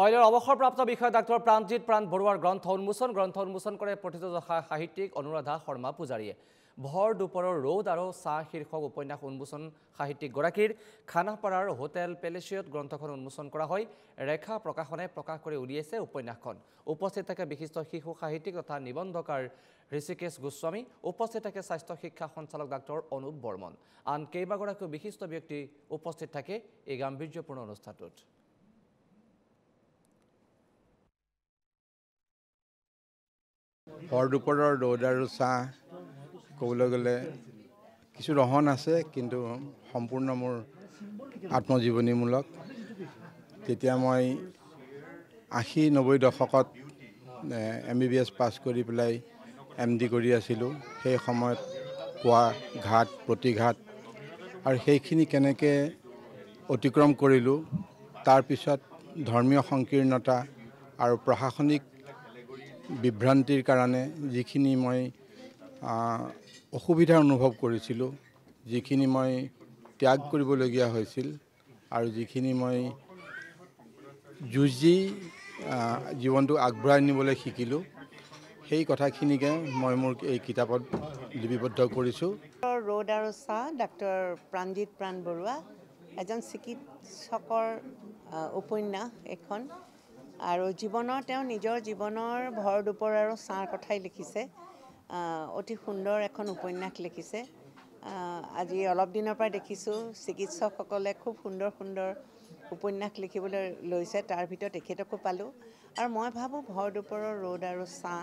অইলৰ অৱসৰপ্ৰাপ্ত বিষয়া ডাক্তৰ প্ৰাণজিৎ প্ৰাণ বৰুৱাৰ গ্ৰন্থ উন্মোচন কৰে প্ৰথিতযশা সাহিত্যিক অনুৰাধা শৰ্মা পূজাৰীয়ে। ভৰ দুপৰৰ ৰ'দ আৰু চাহ শীৰ্ষক উপন্যাস উন্মোচন সাহিত্যিকগৰাকীৰ খানাপাৰাৰ হোটেল পেলেচিয়ত গ্ৰন্থখন উন্মোচন কৰা হয়। ৰেখা প্ৰকাশনে প্ৰকাশ কৰি উলিয়াইছে উপন্যাসখন। উপস্থিত থাকে বিশিষ্ট শিশু সাহিত্যিক তথা নিবন্ধকাৰ ঋষিকেশ গোস্বামী। উপস্থিত থাকে স্বাস্থ্য শিক্ষা সঞ্চালক ডাক্তৰ অনুপ বৰ্মন। আন কেইবাগৰাকীও বিশিষ্ট ব্যক্তি উপস্থিত থাকে এই গাম্ভীৰ্যপূৰ্ণ অনুষ্ঠানটোত। ভৰ দুপৰৰ ৰ'দ আৰু চাহ ক'বলৈ গ'লে কিছু ৰহন আছে, কিন্তু সম্পূৰ্ণ মোৰ আত্মজীৱনীমূলক। তেতিয়া মই ৮০-৯০ দশকত MBBS পাছ কৰি পেলাই MD কৰি আছিলোঁ। সেই সময়ত পোৱা ঘাট প্ৰতিঘাত আৰু সেইখিনি কেনেকৈ অতিক্ৰম কৰিলোঁ, তাৰপিছত ধৰ্মীয় সংকীৰ্ণতা আৰু প্ৰশাসনিক বিভ্ৰান্তিৰ কাৰণে যিখিনি মই অসুবিধা অনুভৱ কৰিছিলোঁ, যিখিনি মই ত্যাগ কৰিবলগীয়া হৈছিল আৰু যিখিনি মই যুঁজি জীৱনটো আগবঢ়াই নিবলৈ শিকিলোঁ, সেই কথাখিনিকে মই মোৰ এই কিতাপত লিপিবদ্ধ কৰিছোঁ। ৰ'দ আৰু চাহ ডাক্তৰ প্ৰাণজিৎ প্ৰাণ বৰুৱা এজন চিকিৎসকৰ উপন্যাস এখন, আৰু তেওঁ নিজৰ জীৱনৰ ভৰ দুপৰ আৰু ছাঁৰ কথাই লিখিছে। অতি সুন্দৰ এখন উপন্যাস লিখিছে। আজি অলপ দিনৰ পৰা দেখিছোঁ চিকিৎসকসকলে খুব সুন্দৰ সুন্দৰ উপন্যাস লিখিবলৈ লৈছে, তাৰ ভিতৰত তেখেতকো পালোঁ। আৰু মই ভাবোঁ ভৰ দুপৰৰ ৰ'দ আৰু ছাঁ